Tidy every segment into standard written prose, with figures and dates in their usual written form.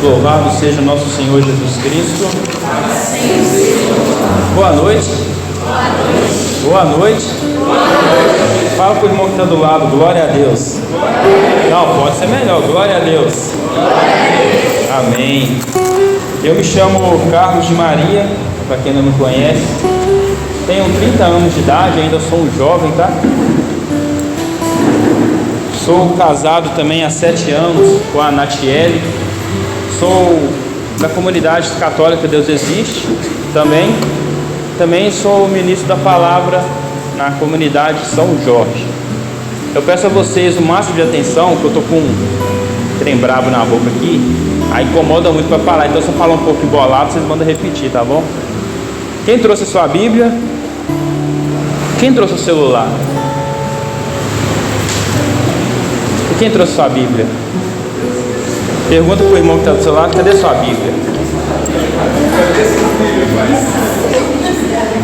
Louvado seja nosso Senhor Jesus Cristo. Boa noite. Boa noite. Fala para o irmão que está do lado, glória a Deus. Não, pode ser melhor, glória a Deus. Amém. Eu me chamo Carlos de Maria, para quem não me conhece. Tenho 30 anos de idade, ainda sou um jovem, tá? Sou casado também há 7 anos com a Natiele. Sou da comunidade católica Deus Existe também. Também sou ministro da palavra na comunidade São Jorge. Eu peço a vocês o máximo de atenção, que eu tô com um trem brabo na boca aqui, aí incomoda muito para falar, então se eu falar um pouco embolado, vocês mandam repetir, tá bom? Quem trouxe a sua Bíblia? Quem trouxe o celular? E quem trouxe a sua Bíblia? Pergunta pro irmão que está do seu lado, cadê sua Bíblia?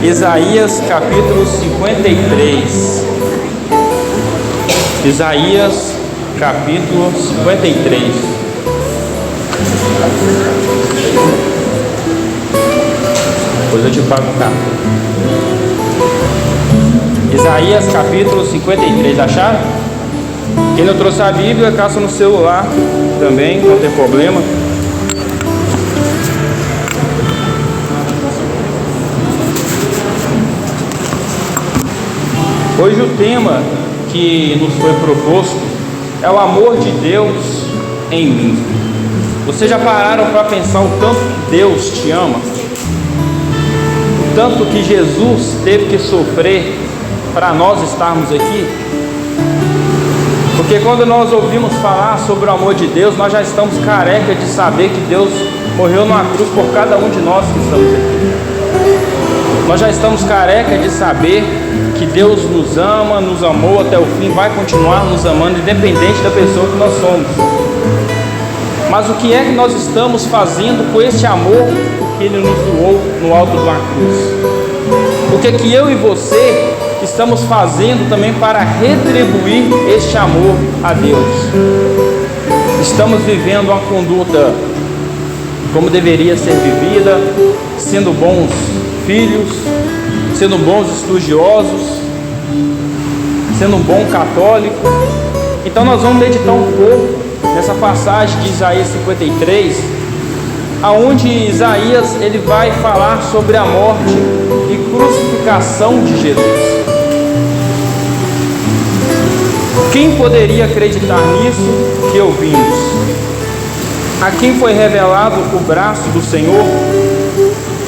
Isaías capítulo 53. Isaías capítulo 53. Depois eu te pago o carro. Isaías capítulo 53, acharam? Quem não trouxe a Bíblia, caça no celular também, não tem problema. Hoje o tema que nos foi proposto é o amor de Deus em mim. Vocês já pararam para pensar o tanto que Deus te ama? O tanto que Jesus teve que sofrer para nós estarmos aqui? Porque quando nós ouvimos falar sobre o amor de Deus, nós já estamos careca de saber que Deus morreu numa cruz por cada um de nós que estamos aqui. Nós já estamos careca de saber que Deus nos ama, nos amou até o fim, vai continuar nos amando, independente da pessoa que nós somos. Mas o que é que nós estamos fazendo com esse amor que Ele nos doou no alto de uma cruz? O que é que eu e você estamos fazendo também para retribuir este amor a Deus? Estamos vivendo uma conduta como deveria ser vivida, sendo bons filhos, sendo bons estudiosos, sendo um bom católico. Então nós vamos meditar um pouco nessa passagem de Isaías 53, aonde Isaías ele vai falar sobre a morte e crucificação de Jesus. Quem poderia acreditar nisso que ouvimos? A quem foi revelado o braço do Senhor?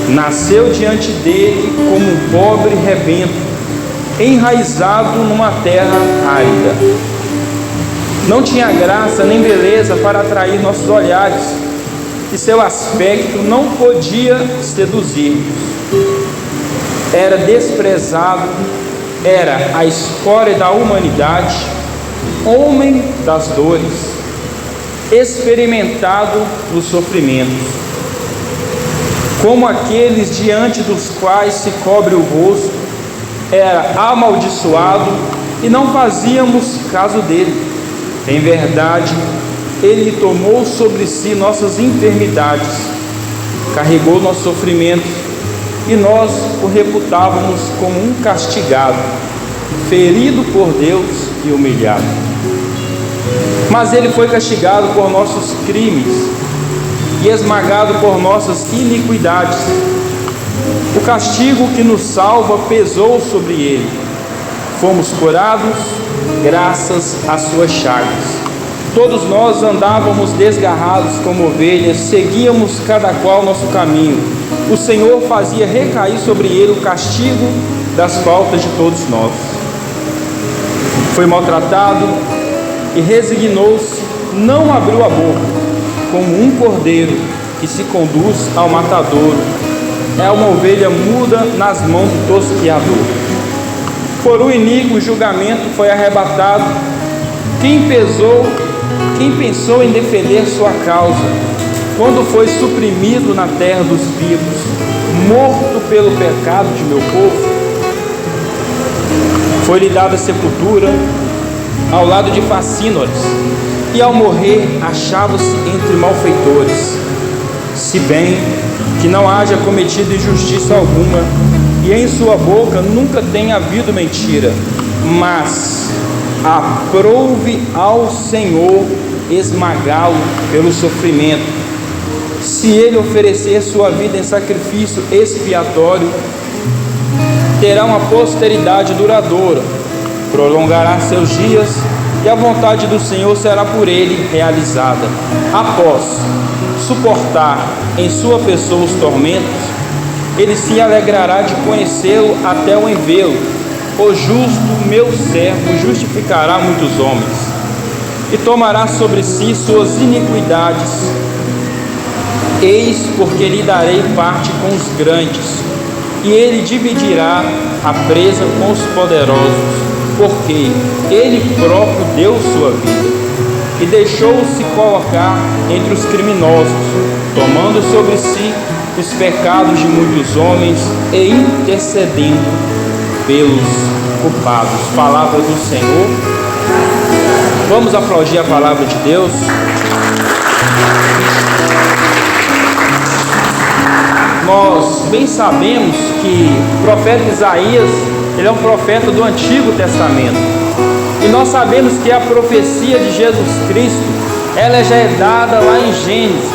Nasceu diante dele como um pobre rebento, enraizado numa terra árida. Não tinha graça nem beleza para atrair nossos olhares, e seu aspecto não podia seduzir-nos. Era desprezado, era a escória da humanidade, homem das dores, experimentado nos sofrimentos, como aqueles diante dos quais se cobre o rosto, era amaldiçoado e não fazíamos caso dele. Em verdade, ele tomou sobre si nossas enfermidades, carregou nossos sofrimentos, e nós o reputávamos como um castigado, ferido por Deus e humilhado. Mas ele foi castigado por nossos crimes e esmagado por nossas iniquidades. O castigo que nos salva pesou sobre ele. Fomos curados graças às suas chagas. Todos nós andávamos desgarrados como ovelhas, seguíamos cada qual nosso caminho. O Senhor fazia recair sobre ele o castigo das faltas de todos nós. Foi maltratado e resignou-se, não abriu a boca. Como um cordeiro que se conduz ao matadouro, é uma ovelha muda nas mãos do tosqueador. Por um iníquo julgamento foi arrebatado. Quem pensou em defender sua causa, quando foi suprimido na terra dos vivos, morto pelo pecado de meu povo? Foi-lhe dada sepultura ao lado de facínores, e ao morrer achava-se entre malfeitores, se bem que não haja cometido injustiça alguma, e em sua boca nunca tenha havido mentira. Mas aprouve ao Senhor esmagá-lo pelo sofrimento. Se ele oferecer sua vida em sacrifício expiatório, terá uma posteridade duradoura, prolongará seus dias, e a vontade do Senhor será por ele realizada. Após suportar em sua pessoa os tormentos, ele se alegrará de conhecê-lo até o envê-lo. O justo, meu servo, justificará muitos homens, e tomará sobre si suas iniquidades. Eis porque lhe darei parte com os grandes, e ele dividirá a presa com os poderosos, porque ele próprio deu sua vida, e deixou-se colocar entre os criminosos, tomando sobre si os pecados de muitos homens e intercedendo pelos culpados. Palavra do Senhor. Vamos aplaudir a palavra de Deus. Nós bem sabemos que o profeta Isaías, ele é um profeta do Antigo Testamento, e nós sabemos que a profecia de Jesus Cristo, ela já é dada lá em Gênesis,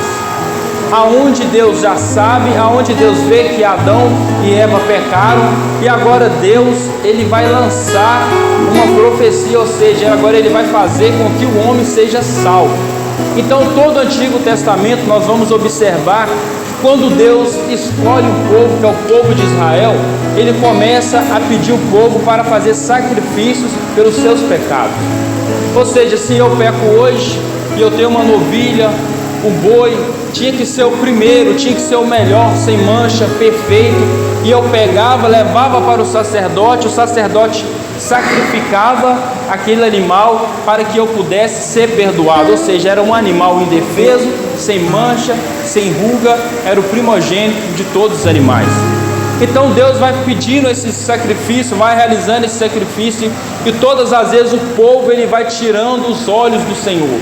aonde Deus já sabe, aonde Deus vê que Adão e Eva pecaram, e agora Deus, ele vai lançar uma profecia, ou seja, agora ele vai fazer com que o homem seja salvo. Então todo o Antigo Testamento nós vamos observar, quando Deus escolhe um povo, que é o povo de Israel, ele começa a pedir o povo para fazer sacrifícios pelos seus pecados. Ou seja, se eu peco hoje e eu tenho uma novilha, um boi, tinha que ser o primeiro, tinha que ser o melhor, sem mancha, perfeito, e eu pegava, levava para o sacerdote sacrificava aquele animal para que eu pudesse ser perdoado. Ou seja, era um animal indefeso, sem mancha, sem ruga, era o primogênito de todos os animais. Então Deus vai pedindo esse sacrifício, vai realizando esse sacrifício, e todas as vezes o povo ele vai tirando os olhos do Senhor.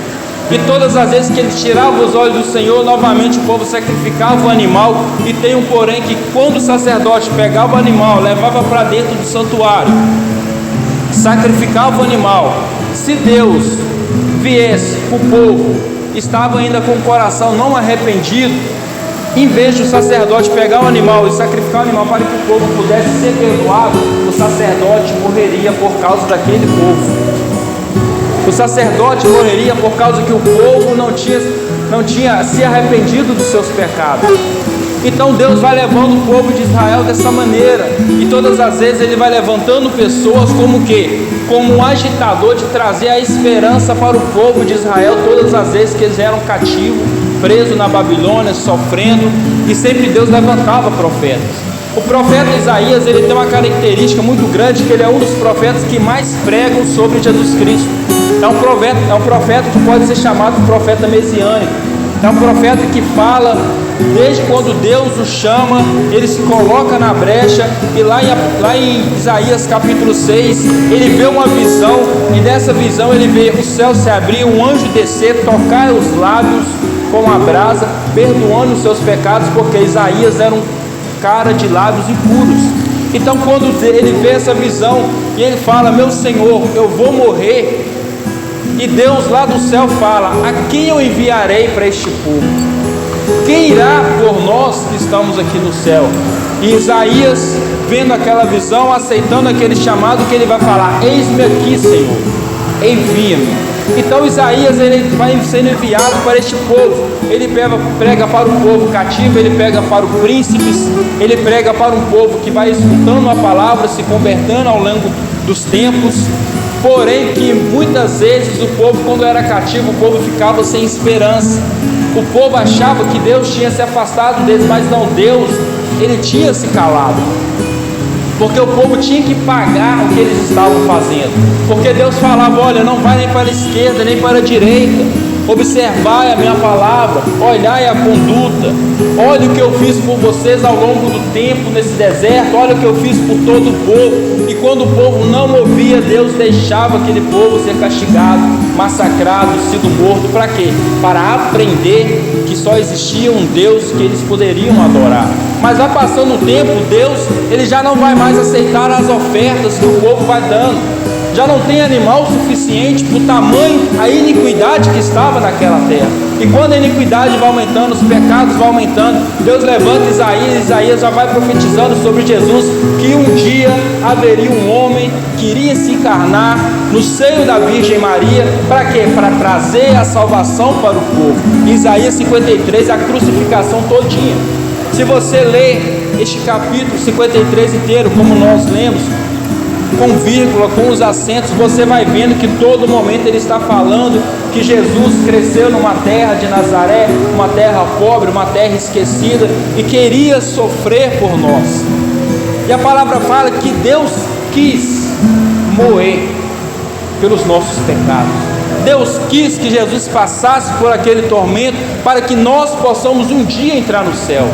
E todas as vezes que ele tirava os olhos do Senhor, novamente o povo sacrificava o animal. E tem um porém, que quando o sacerdote pegava o animal, levava para dentro do santuário, sacrificava o animal, se Deus viesse, o povo estava ainda com o coração não arrependido, em vez de o sacerdote pegar o animal e sacrificar o animal para que o povo pudesse ser perdoado, o sacerdote morreria por causa daquele povo. O sacerdote morreria por causa que o povo não tinha se arrependido dos seus pecados. Então Deus vai levando o povo de Israel dessa maneira, e todas as vezes ele vai levantando pessoas como um agitador de trazer a esperança para o povo de Israel, todas as vezes que eles eram cativos, presos na Babilônia, sofrendo, e sempre Deus levantava profetas. O profeta Isaías, ele tem uma característica muito grande, que ele é um dos profetas que mais pregam sobre Jesus Cristo. É um profeta que pode ser chamado de profeta messiânico. É um profeta que fala desde quando Deus o chama, ele se coloca na brecha, e lá em Isaías capítulo 6, ele vê uma visão, e nessa visão ele vê o céu se abrir, um anjo descer, tocar os lábios com a brasa, perdoando os seus pecados, porque Isaías era um cara de lábios impuros. Então quando ele vê essa visão, e ele fala: meu Senhor, eu vou morrer, e Deus lá do céu fala: a quem eu enviarei para este povo? Quem irá por nós que estamos aqui no céu? E Isaías, vendo aquela visão, aceitando aquele chamado, que ele vai falar: eis-me aqui, Senhor, envia-me. Então Isaías, ele vai sendo enviado para este povo. Ele prega para o povo cativo, ele prega para os príncipes, ele prega para um povo que vai escutando a palavra, se convertendo ao longo dos tempos. Porém que muitas vezes o povo, quando era cativo, o povo ficava sem esperança. O povo achava que Deus tinha se afastado deles, mas não, Deus, ele tinha se calado. porque o povo tinha que pagar o que eles estavam fazendo, porque Deus falava: olha, não vai nem para a esquerda nem para a direita, observai a minha palavra, olhai a conduta, olha o que eu fiz por vocês ao longo do tempo nesse deserto, olha o que eu fiz por todo o povo. E quando o povo não ouvia, Deus deixava aquele povo ser castigado, massacrado, sido morto. Para quê? Para aprender que só existia um Deus que eles poderiam adorar. Mas vai passando o tempo, Deus, ele já não vai mais aceitar as ofertas que o povo vai dando. Já não tem animal suficiente para o tamanho, a iniquidade que estava naquela terra. E quando a iniquidade vai aumentando, os pecados vão aumentando, Deus levanta Isaías já vai profetizando sobre Jesus, que um dia haveria um homem que iria se encarnar no seio da Virgem Maria. Para quê? Para trazer a salvação para o povo. Isaías 53, a crucificação todinha. Se você ler este capítulo 53 inteiro, como nós lemos, com vírgula, com os acentos, você vai vendo que todo momento ele está falando que Jesus cresceu numa terra de Nazaré, uma terra pobre, uma terra esquecida, e queria sofrer por nós. E a palavra fala que Deus quis moer pelos nossos pecados. Deus quis que Jesus passasse por aquele tormento para que nós possamos um dia entrar no céu.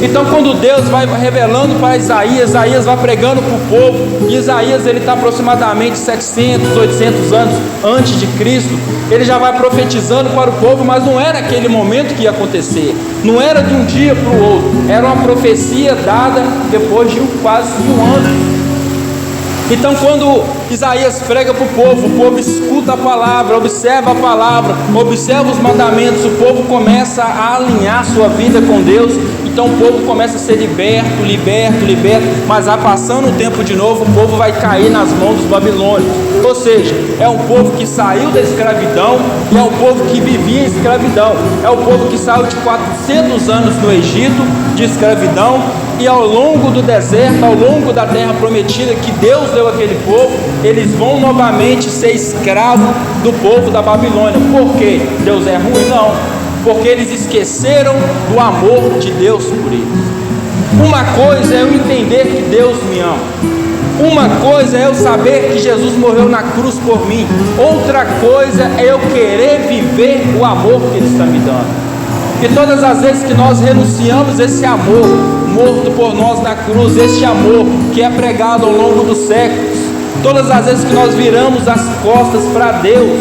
Então, quando Deus vai revelando para Isaías vai pregando para o povo, e Isaías ele está aproximadamente 700, 800 anos antes de Cristo. Ele já vai profetizando para o povo, mas não era aquele momento que ia acontecer, não era de um dia para o outro, era uma profecia dada depois de quase um ano. Então, quando Isaías prega para o povo escuta a palavra, observa os mandamentos, o povo começa a alinhar sua vida com Deus. Então o povo começa a ser liberto, mas vai passando o tempo de novo, o povo vai cair nas mãos dos babilônios. Ou seja, é um povo que saiu da escravidão, e é um povo que vivia em escravidão. É o povo que saiu de 400 anos no Egito de escravidão, e ao longo do deserto, ao longo da terra prometida que Deus deu àquele povo, eles vão novamente ser escravos do povo da Babilônia. Por quê? Deus é ruim? Não, porque eles esqueceram do amor de Deus por eles. Uma coisa é eu entender que Deus me ama, uma coisa é eu saber que Jesus morreu na cruz por mim, outra coisa é eu querer viver o amor que Ele está me dando. E todas as vezes que nós renunciamos esse amor morto por nós na cruz, este amor que é pregado ao longo dos séculos, todas as vezes que nós viramos as costas para Deus,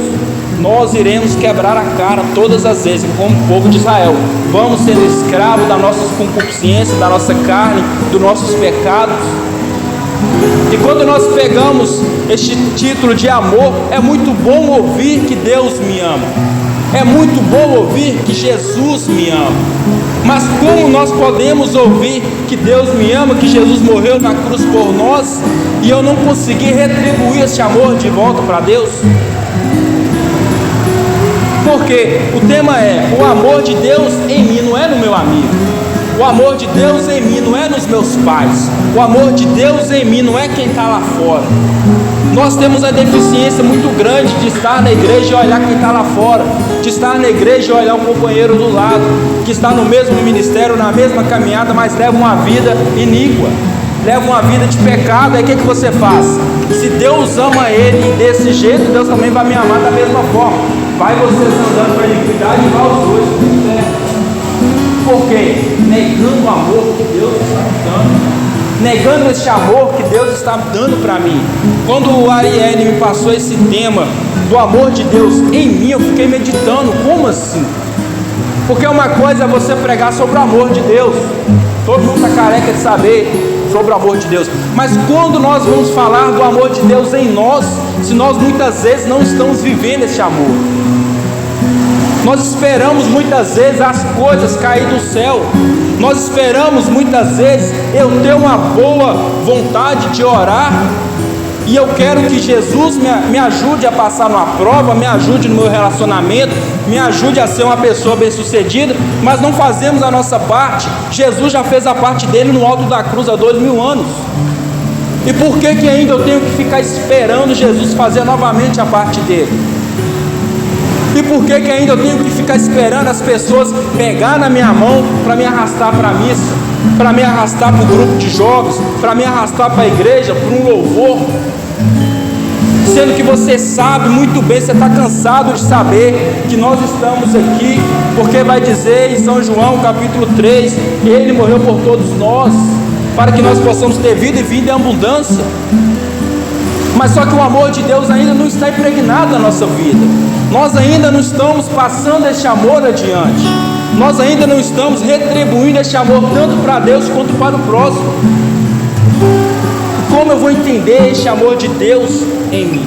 nós iremos quebrar a cara todas as vezes, como o povo de Israel. Vamos sendo escravos das nossas concupiscências, da nossa carne, dos nossos pecados. E quando nós pegamos este título de amor, é muito bom ouvir que Deus me ama, é muito bom ouvir que Jesus me ama. Mas como nós podemos ouvir que Deus me ama, que Jesus morreu na cruz por nós, e eu não conseguir retribuir esse amor de volta para Deus? Porque o tema é: o amor de Deus em mim, não é no meu amigo. O amor de Deus em mim não é nos meus pais. O amor de Deus em mim não é quem está lá fora. Nós temos a deficiência muito grande de estar na igreja e olhar quem está lá fora, de estar na igreja e olhar um companheiro do lado, que está no mesmo ministério, na mesma caminhada, mas leva uma vida iníqua, leva uma vida de pecado. Aí o que você faz? Se Deus ama ele desse jeito, Deus também vai me amar da mesma forma. Vai vocês andando para a iniquidade e vai os dois para o inferno. Por quê? Negando o amor que Deus está me dando, negando esse amor que Deus está dando para mim. Quando o Ariel me passou esse tema do amor de Deus em mim, eu fiquei meditando: como assim? Porque uma coisa é você pregar sobre o amor de Deus, todo mundo está careca de saber sobre o amor de Deus, mas quando nós vamos falar do amor de Deus em nós, se nós muitas vezes não estamos vivendo esse amor, nós esperamos muitas vezes as coisas cair do céu, nós esperamos muitas vezes eu ter uma boa vontade de orar, e eu quero que Jesus me ajude a passar numa prova, me ajude no meu relacionamento, me ajude a ser uma pessoa bem sucedida, mas não fazemos a nossa parte. Jesus já fez a parte dele no alto da cruz há 2000 anos, e por que ainda eu tenho que ficar esperando Jesus fazer novamente a parte dele? E por que ainda eu tenho que ficar esperando as pessoas pegar na minha mão para me arrastar para a missa? para me arrastar para o grupo de jovens, para me arrastar para a igreja, para um louvor, sendo que você sabe muito bem, você está cansado de saber que nós estamos aqui, porque vai dizer em São João capítulo 3, Ele morreu por todos nós, para que nós possamos ter vida e vida em abundância. Mas só que o amor de Deus ainda não está impregnado na nossa vida, nós ainda não estamos passando esse amor adiante, nós ainda não estamos retribuindo esse amor tanto para Deus quanto para o próximo. Como eu vou entender esse amor de Deus em mim?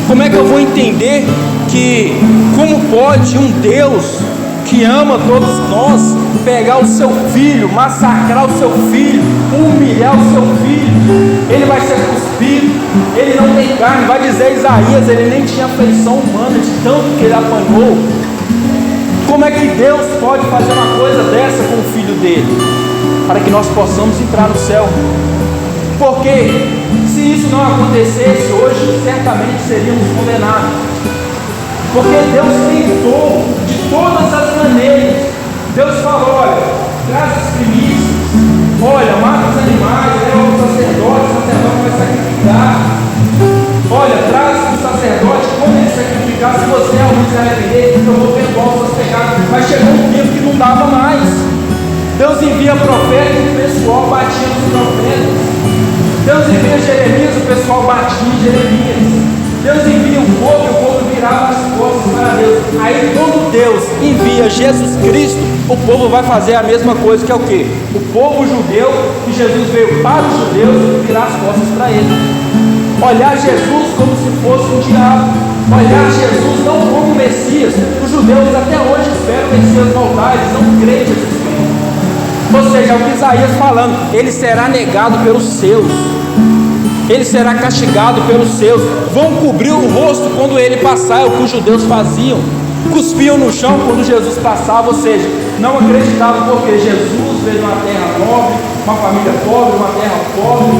Como é que eu vou entender que, como pode um Deus que ama todos nós, pegar o seu filho, massacrar o seu filho, humilhar o seu filho? Ele vai ser cuspido, ele não tem carne, vai dizer Isaías, ele nem tinha feição humana de tanto que ele apanhou. Como é que Deus pode fazer uma coisa dessa com o filho dele? Para que nós possamos entrar no céu. Porque se isso não acontecesse hoje, certamente seríamos condenados. Porque Deus tentou de todas as maneiras. Deus falou: olha, traz as primícias, olha, mata os animais, leva o sacerdote vai sacrificar. Olha, traz o sacerdote, quando ele sacrificar, se você realmente se arrepender, eu vou perdoar os seus pecados. Mas chegou um tempo que não dava mais. Deus envia profeta e o pessoal batia nos profetas. Deus envia Jeremias, o pessoal batia em Jeremias. Deus envia o povo virava as costas para Deus. Aí quando Deus envia Jesus Cristo, o povo vai fazer a mesma coisa, que é o quê? O povo judeu, que Jesus veio para os judeus, virar as costas para ele. Olhar Jesus como se fosse um diabo. Olhar Jesus não como Messias. Os judeus até hoje esperam o Messias voltar, eles não creem em Jesus Cristo. Ou seja, é o que Isaías falando, ele será negado pelos seus, ele será castigado pelos seus, vão cobrir o rosto quando ele passar, é o que os judeus faziam, cuspiam no chão quando Jesus passava, ou seja, não acreditavam porque Jesus veio de uma terra nobre, uma família pobre, uma terra pobre,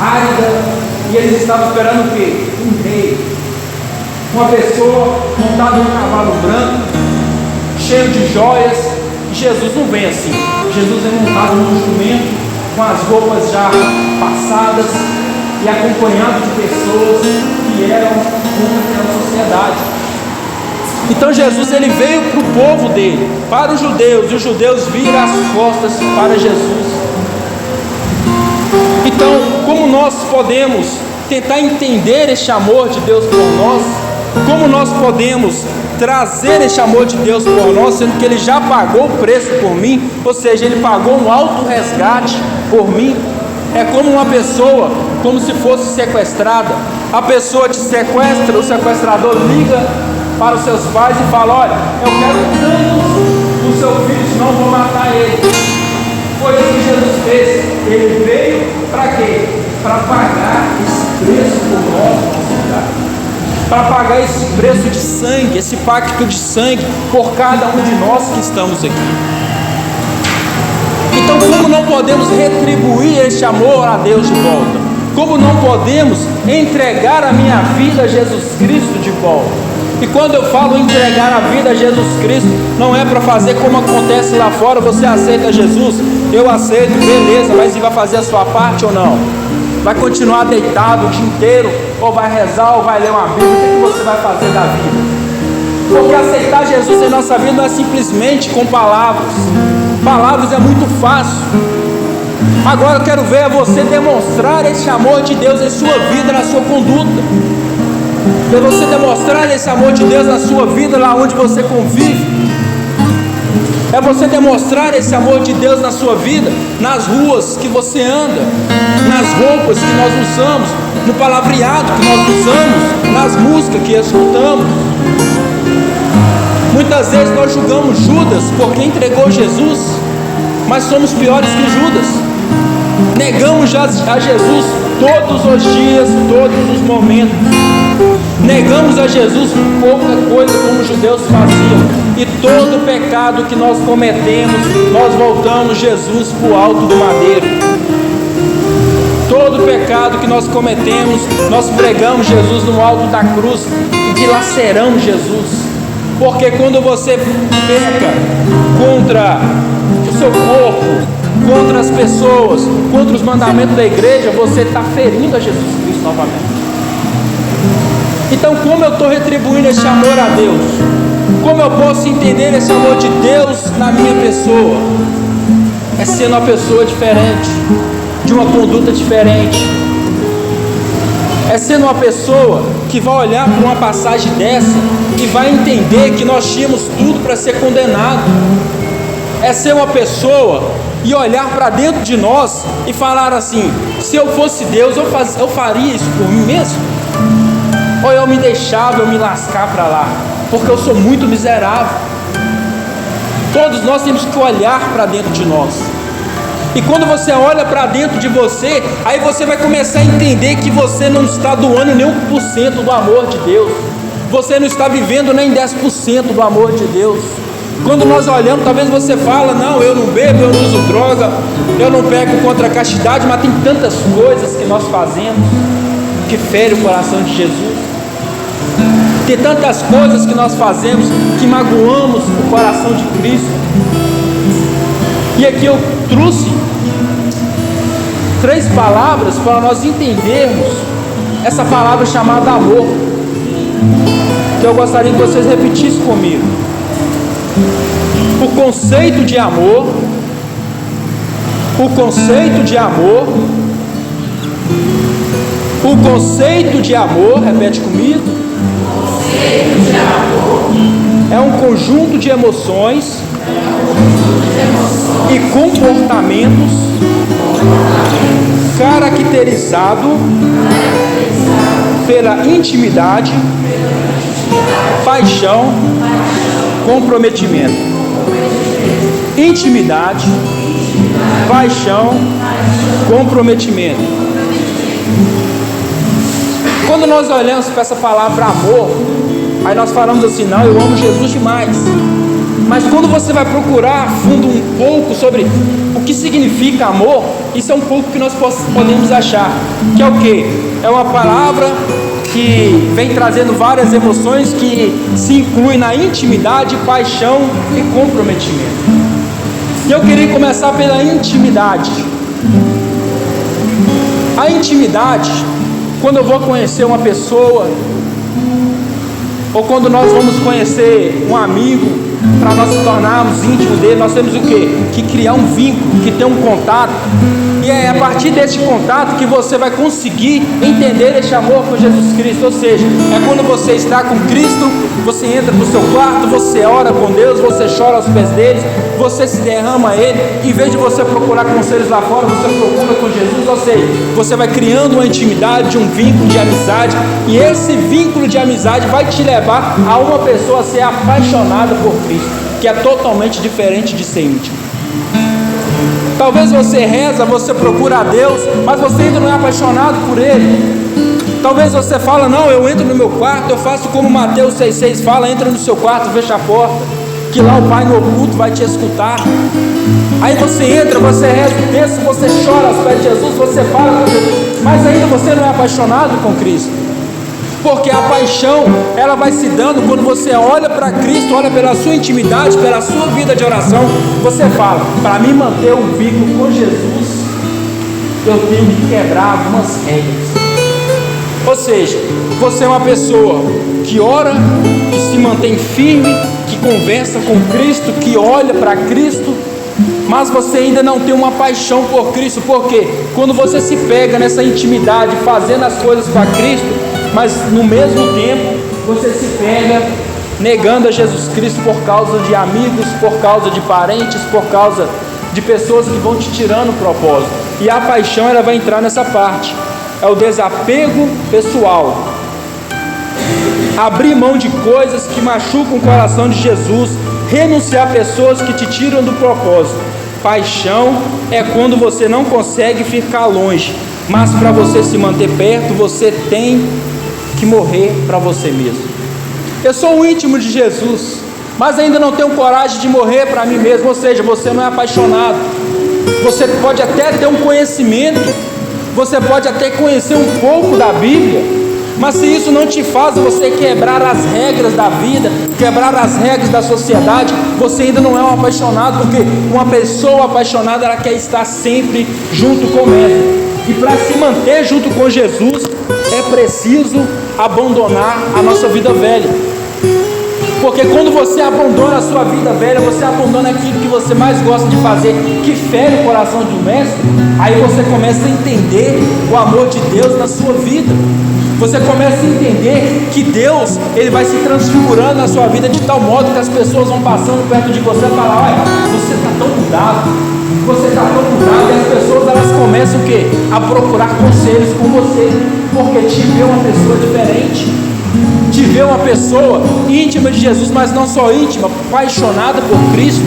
árida, e eles estavam esperando o quê? Um rei, uma pessoa montada num cavalo branco, cheio de joias. Jesus não vem assim. Jesus é montado num jumento, com as roupas já passadas e acompanhado de pessoas que eram contra aquela sociedade. Então Jesus, ele veio para o povo dele, para os judeus, e os judeus viram as costas para Jesus. Então, como nós podemos tentar entender este amor de Deus por nós? Como nós podemos trazer este amor de Deus por nós, sendo que Ele já pagou o preço por mim, ou seja, Ele pagou um alto resgate por mim? É como uma pessoa, como se fosse sequestrada, a pessoa te sequestra, o sequestrador liga para os seus pais e fala: olha, eu quero tanto do seu filho, senão vou matar ele. Foi isso que Jesus fez. Ele veio para quê? Para pagar esse preço por nós, para pagar esse preço de sangue, esse pacto de sangue por cada um de nós que estamos aqui. Então, como não podemos retribuir este amor a Deus de volta? Como não podemos entregar a minha vida a Jesus Cristo de volta? E quando eu falo entregar a vida a Jesus Cristo, não é para fazer como acontece lá fora: você aceita Jesus, eu aceito, beleza, mas você vai fazer a sua parte ou não? Vai continuar deitado o dia inteiro, ou vai rezar, ou vai ler uma Bíblia? O que você vai fazer da vida? Porque aceitar Jesus em nossa vida não é simplesmente com palavras. Palavras é muito fácil. Agora eu quero ver você demonstrar esse amor de Deus em sua vida, na sua conduta. É você demonstrar esse amor de Deus na sua vida, lá onde você convive. É você demonstrar esse amor de Deus na sua vida, nas ruas que você anda, nas roupas que nós usamos, no palavreado que nós usamos, nas músicas que escutamos. Muitas vezes nós julgamos Judas porque entregou Jesus, mas somos piores que Judas. Negamos a Jesus todos os dias, todos os momentos. Negamos a Jesus pouca coisa, como os judeus faziam. E todo pecado que nós cometemos, nós voltamos Jesus para o alto do madeiro. Todo pecado que nós cometemos, nós pregamos Jesus no alto da cruz e dilaceramos Jesus. Porque quando você peca contra o seu corpo, contra as pessoas, contra os mandamentos da igreja, você está ferindo a Jesus Cristo novamente. Então, como eu estou retribuindo esse amor a Deus? Como eu posso entender esse amor de Deus na minha pessoa? É sendo uma pessoa diferente, de uma conduta diferente. É sendo uma pessoa que vai olhar para uma passagem dessa e vai entender que nós tínhamos tudo para ser condenado. É ser uma pessoa e olhar para dentro de nós e falar assim: se eu fosse Deus, eu faria isso por mim mesmo? Ou eu me deixava eu me lascar para lá? Porque eu sou muito miserável. Todos nós temos que olhar para dentro de nós. E quando você olha para dentro de você, aí você vai começar a entender que você não está doando nem 1% do amor de Deus. Você não está vivendo nem 10% do amor de Deus. Quando nós olhamos, talvez você fala: não, eu não bebo, eu não uso droga, eu não peco contra a castidade, mas tem tantas coisas que nós fazemos que fere o coração de Jesus. Tem tantas coisas que nós fazemos que magoamos o coração de Cristo. E aqui eu trouxe 3 palavras para nós entendermos essa palavra chamada amor, que eu gostaria que vocês repetissem comigo. O conceito de amor, o conceito de amor, o conceito de amor, repete comigo. O conceito de amor é um conjunto de emoções e comportamentos caracterizado pela intimidade, paixão, comprometimento. Intimidade, paixão, comprometimento. Quando nós olhamos para essa palavra amor, aí nós falamos assim: não, eu amo Jesus demais. Mas quando você vai procurar a fundo um pouco sobre o que significa amor, isso é um pouco que nós podemos achar que é o quê? É uma palavra que vem trazendo várias emoções que se incluem na intimidade, paixão e comprometimento. E eu queria começar pela intimidade. A intimidade, quando eu vou conhecer uma pessoa, ou quando nós vamos conhecer um amigo, para nós se tornarmos íntimos dele, nós temos o quê? Que criar um vínculo, que ter um contato. E é a partir desse contato que você vai conseguir entender esse amor com Jesus Cristo. Ou seja, é quando você está com Cristo, você entra no seu quarto, você ora com Deus, você chora aos pés dele, você se derrama a Ele. Em vez de você procurar conselhos lá fora, você procura com Jesus. Ou seja, você vai criando uma intimidade, um vínculo de amizade, e esse vínculo de amizade vai te levar a uma pessoa a ser apaixonada por Cristo, que é totalmente diferente de ser íntimo. Talvez você reza, você procura a Deus, mas você ainda não é apaixonado por Ele. Talvez você fala: não, eu entro no meu quarto, eu faço como Mateus 6,6 fala: entra no seu quarto, fecha a porta, que lá o Pai no oculto vai te escutar. Aí você entra, você reza o texto, você chora aos pés de Jesus, você fala com Jesus, mas ainda você não é apaixonado com Cristo. Porque a paixão, ela vai se dando quando você olha para Cristo, olha pela sua intimidade, pela sua vida de oração. Você fala: para mim manter um vínculo com Jesus, eu tenho que quebrar algumas regras. Ou seja, você é uma pessoa que ora, que se mantém firme, que conversa com Cristo, que olha para Cristo, mas você ainda não tem uma paixão por Cristo. Porque quando você se pega nessa intimidade, fazendo as coisas para Cristo, mas no mesmo tempo você se pega negando a Jesus Cristo por causa de amigos, por causa de parentes, por causa de pessoas que vão te tirando o propósito. E a paixão, ela vai entrar nessa parte, é o desapego pessoal, abrir mão de coisas que machucam o coração de Jesus, renunciar a pessoas que te tiram do propósito. Paixão é quando você não consegue ficar longe, mas para você se manter perto, você tem que morrer para você mesmo. Eu sou o íntimo de Jesus, mas ainda não tenho coragem de morrer para mim mesmo. Ou seja, você não é apaixonado. Você pode até ter um conhecimento, você pode até conhecer um pouco da Bíblia, Mas se isso não te faz você quebrar as regras da vida, quebrar as regras da sociedade, você ainda não é um apaixonado, porque uma pessoa apaixonada, ela quer estar sempre junto com o Mestre. E para se manter junto com Jesus, é preciso abandonar a nossa vida velha. Porque quando você abandona a sua vida velha, você abandona aquilo que você mais gosta de fazer, que fere o coração de um mestre, aí você começa a entender o amor de Deus na sua vida. Você começa a entender que Deus, Ele vai se transfigurando na sua vida de tal modo que as pessoas vão passando perto de você e falar: olha, você está tão mudado, você está tão mudado, e as pessoas elas começam o quê? A procurar conselhos com você, porque te vê uma pessoa diferente, te vê uma pessoa íntima de Jesus, mas não só íntima, apaixonada por Cristo,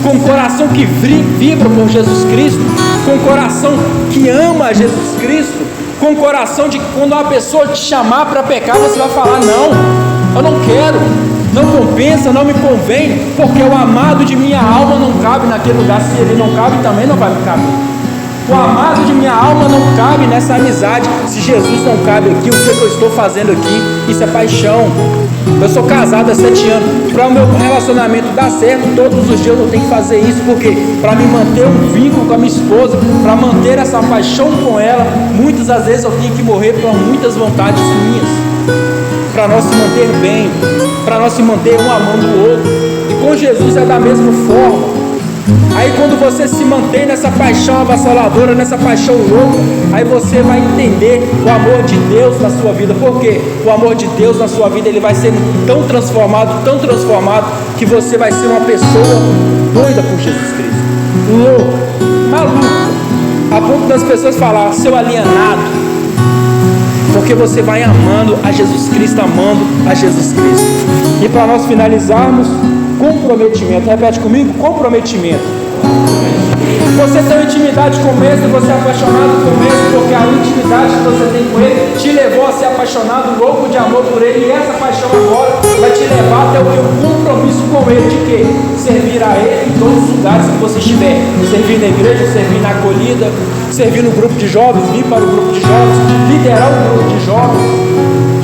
com um coração que vibra por Jesus Cristo, com um coração que ama Jesus Cristo, com um coração de que quando uma pessoa te chamar para pecar, você vai falar: não, eu não quero, não compensa, não me convém, porque o amado de minha alma não cabe naquele lugar. Se ele não cabe, também não vai me caber. O amado de minha alma não cabe nessa amizade. Se Jesus não cabe aqui, o que eu estou fazendo aqui? Isso é paixão. Eu sou casado há 7 anos. Para o meu relacionamento dar certo, todos os dias eu tenho que fazer isso. Porque para me manter um vínculo com a minha esposa, para manter essa paixão com ela, muitas das vezes eu tenho que morrer por muitas vontades minhas, para nós se manter bem, para nós se manter um amando o outro. E com Jesus é da mesma forma. Aí quando você se mantém nessa paixão avassaladora, nessa paixão louca, aí você vai entender o amor de Deus na sua vida. Por quê? O amor de Deus na sua vida, ele vai ser tão transformado, que você vai ser uma pessoa doida por Jesus Cristo, louco, maluco, a ponto das pessoas falar: seu alienado, porque você vai amando a Jesus Cristo, amando a Jesus Cristo. E para nós finalizarmos, comprometimento. Repete comigo: comprometimento. Você tem uma intimidade com o Mestre, você é apaixonado com o Mestre, porque a intimidade que você tem com Ele te levou a ser apaixonado, louco de amor por Ele, e essa paixão agora vai te levar até o teu compromisso com Ele, de quê? Servir a Ele em todos os lugares que você estiver, servir na igreja, servir na acolhida, servir no grupo de jovens, vir para o grupo de jovens, liderar um grupo de jovens,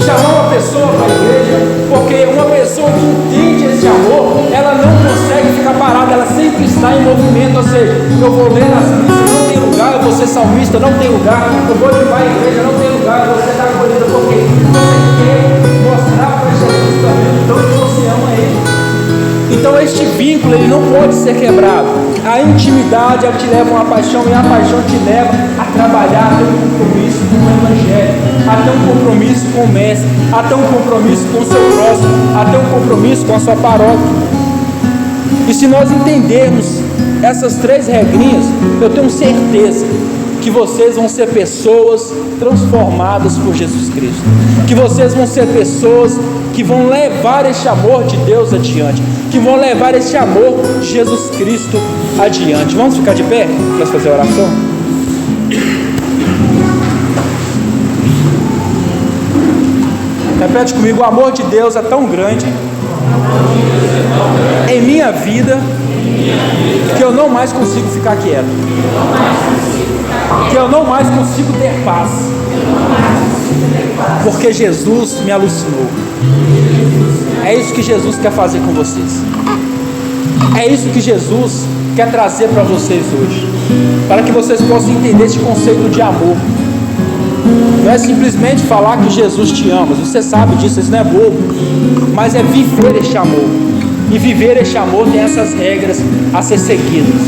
chamar uma pessoa para a igreja, porque uma pessoa que entende esse amor, ela não consegue ficar parada, ela sempre está em movimento. Ou seja, eu vou ler nas missas, não tem lugar, eu vou ser salmista, não tem lugar, eu vou limpar a igreja, não tem lugar, eu vou ser da acolhida, porque você quer mostrar para Jesus também o tanto que você ama Ele. Então este vínculo, ele não pode ser quebrado. A intimidade, ela te leva a uma paixão, e a paixão te leva a trabalhar, a ter um compromisso com o Evangelho, a ter um compromisso com o Mestre, a ter um compromisso com o seu próximo, a ter um compromisso com a sua paróquia. E se nós entendermos essas 3 regrinhas, eu tenho certeza que vocês vão ser pessoas transformadas por Jesus Cristo, que vocês vão ser pessoas que vão levar este amor de Deus adiante, que vão levar este amor de Jesus Cristo adiante. Vamos ficar de pé para fazer a oração? Repete comigo: o amor de Deus é tão grande em minha vida que eu não mais consigo ficar quieto, que eu não mais consigo ter paz, porque Jesus me alucinou. É isso que Jesus quer fazer com vocês. É isso que Jesus quer trazer para vocês hoje, para que vocês possam entender esse conceito de amor. Não é simplesmente falar que Jesus te ama, você sabe disso, isso não é bobo, mas é viver este amor. E viver este amor tem essas regras a ser seguidas.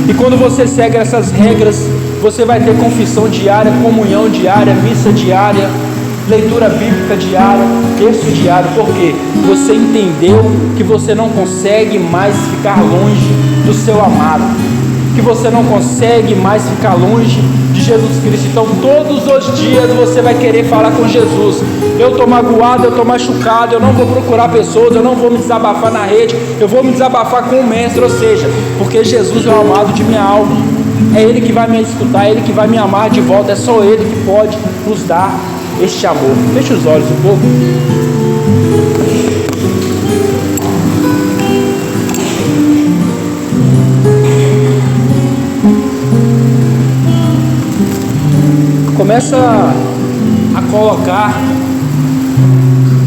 E quando você segue essas regras, você vai ter confissão diária, comunhão diária, missa diária, leitura bíblica diária, texto diário. Por quê? Você entendeu que você não consegue mais ficar longe do seu amado, que você não consegue mais ficar longe de Jesus Cristo. Então todos os dias você vai querer falar com Jesus: eu estou magoado, eu estou machucado, eu não vou procurar pessoas, eu não vou me desabafar na rede, eu vou me desabafar com o Mestre. Ou seja, porque Jesus é o amado de minha alma, é Ele que vai me escutar, é Ele que vai me amar de volta, é só Ele que pode nos dar este amor. Feche os olhos um pouco. Começa a colocar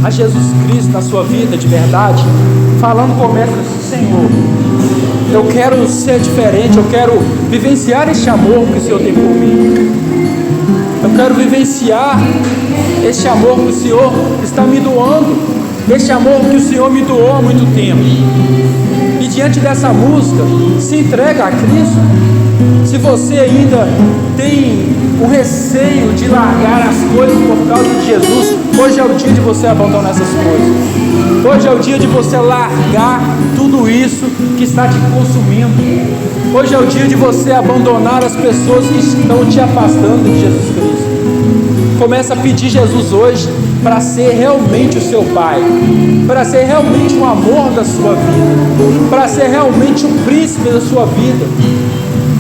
a Jesus Cristo na sua vida de verdade, falando como é que, Senhor, eu quero ser diferente, eu quero vivenciar este amor que o Senhor tem por mim, eu quero vivenciar este amor que o Senhor está me doando, este amor que o Senhor me doou há muito tempo. E diante dessa música, se entrega a Cristo. Se você ainda tem o receio de largar as coisas por causa de Jesus, hoje é o dia de você abandonar essas coisas. Hoje é o dia de você largar tudo isso que está te consumindo. Hoje é o dia de você abandonar as pessoas que estão te afastando de Jesus Cristo. Começa a pedir Jesus hoje para ser realmente o seu Pai, para ser realmente o amor da sua vida, para ser realmente o príncipe da sua vida,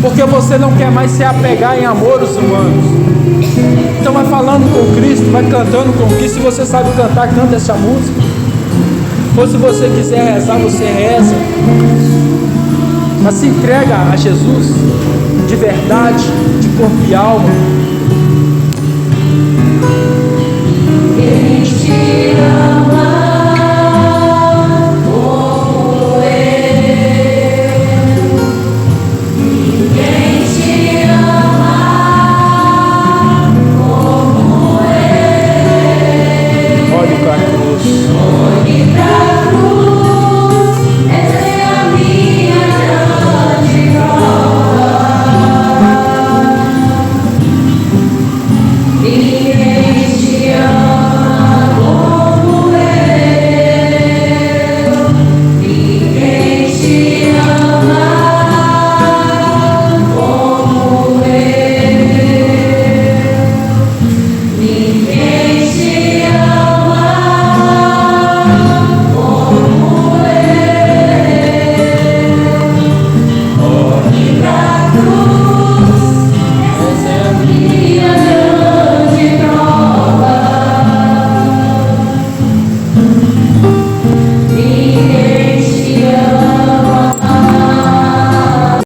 porque você não quer mais se apegar em amores humanos. Então vai falando com Cristo, vai cantando com Cristo. Se você sabe cantar, canta essa música. Ou se você quiser rezar, você reza. Mas se entrega a Jesus de verdade, de corpo e alma.